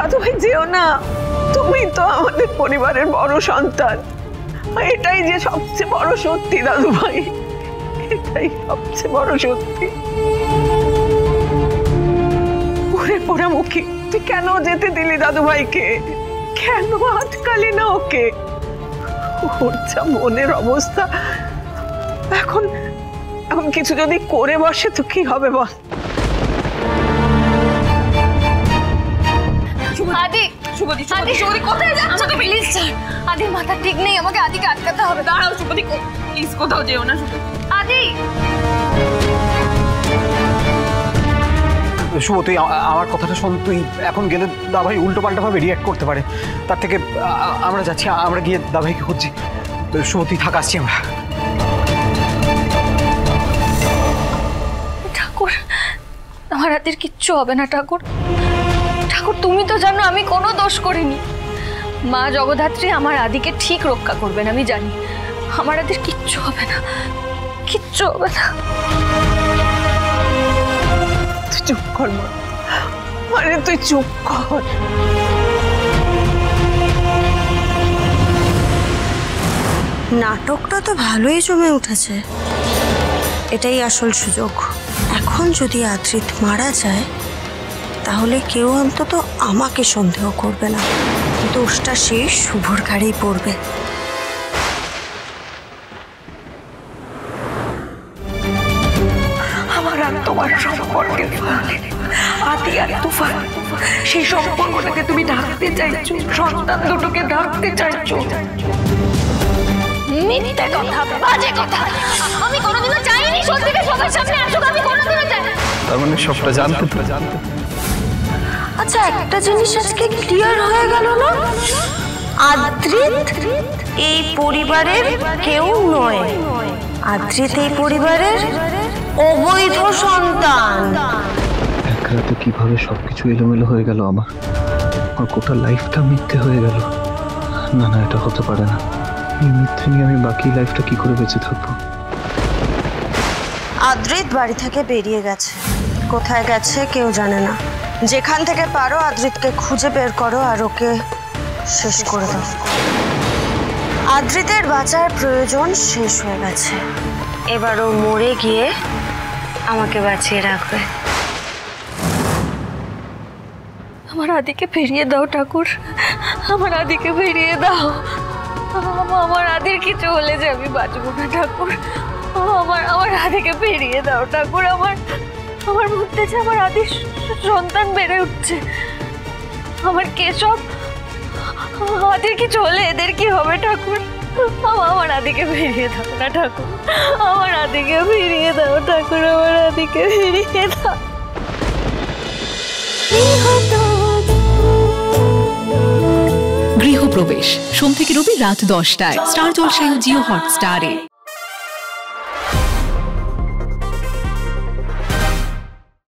দাদু ভাই যেও না, তুমি তো আমাদের পরিবারের বড় সন্তান। এটাই যে সবচেয়ে বড় সত্যি দাদু ভাই, এটাই সবচেয়ে বড় সত্যি। ওরে পোড়ামুখী, তুই কেন যেতে দিলি দাদু ভাইকে? কেন আটকালি না ওকে? ওর যা মনের অবস্থা, এখন এখন কিছু যদি করে বসে তো কি হবে বল? আদি, শুভদী, শুভদী কোথায় যাচ্ছ তুমি? প্লিজ স্যার, আদির মাথা ঠিক নেই, আমাকে আদিকে আটকাতে হবে। দাঁড়াও শুভদী, প্লিজ কোথাও যেও না শুভদী। আদি, শুভ তুই আমার কথাটা শোন। তুই এখন গেলে দাভাই উল্টো পাল্টা ভাবে রিয়াক্ট করতে পারে। তার থেকে আমরা যাচ্ছি, আমরা গিয়ে দাভাইকে খুঁজছি। শুভ তুই থাক, আসছি আমরা। ঠাকুর, আমার আদির কিচ্ছু হবে না ঠাকুর। ঠাকুর তুমি তো জানো আমি কোনো দোষ করিনি। মা জগদ্ধাত্রী আমার আদিকে ঠিক রক্ষা করবেন, আমি জানি। আমার আদির কিচ্ছু হবে না, কিচ্ছু হবে না। তুই চুপ কর মা, মানে তুই চুপ কর। নাটকটা তো ভালোই জমে উঠেছে, এটাই আসল সুযোগ। এখন যদি আদ্রিত মারা যায় তাহলে কেউ অন্তত আমাকে সন্দেহ করবে না, দোষটা সেই শুভর ঘাড়েই পড়বে। আমার আর তোমার সম্পর্কে আদি আর তুফান, সেই সম্পর্কটাকে তুমি ঢাকতে চাইছো, সন্তান দুটোকে ঢাকতে চাইছো। মিথ্যে কথা, বাজে কথা। আমি কোনোদিনও চাইনি সত্যিটা সবার সামনে আসুক, আমি কোনোদিনও চাই। তার মানে সবটা জানতে তো জানতে। আচ্ছা, একটা জিনিস আজকে ক্লিয়ার হয়ে গেল না, আদ্রিত এই পরিবারের কেউ নয়। আদ্রিত এই পরিবারের অবৈধ সন্তান। এক রাতে কিভাবে সবকিছু এলোমেলো হয়ে গেল, আমার গোটা লাইফটা মিথ্যে হয়ে গেল। না না, এটা হতে পারে না। এই মিথ্যে নিয়ে আমি বাকি লাইফটা কি করে বেঁচে থাকবো? আদ্রিত বাড়ি থেকে বেরিয়ে গেছে, কোথায় গেছে কেউ জানে না। যেখান থেকে পারো আদ্রিতকে খুঁজে বের করো আর ওকে শেষ করে দাও। আদ্রিতের বাঁচার প্রয়োজন শেষ হয়ে গেছে, এবার ও মরে গিয়ে আমাকে বাঁচিয়ে রাখবে। আমার আদিকে ফিরিয়ে দাও ঠাকুর, আমার আদিকে ফিরিয়ে দাও। আমার আদির কিছু হলে যে আমি বাঁচবো না ঠাকুর। আমার আদিকে ফিরিয়ে দাও ঠাকুর। আমার মধ্যে যে আমার আদির সন্তান বেড়ে উঠছে, আমার কেশব, আদির কিছু হলে এদের কি হবে ঠাকুর? আমার আদিকে ফিরিয়ে দাও না ঠাকুর, আমার আদিকে ফিরিয়ে দাও ঠাকুর, আমার আদিকে ফিরিয়ে দাও। গৃহপ্রবেশ সোম থেকে রবি রাত 10টায় স্টার জলসায় ও জিও হটস্টারে।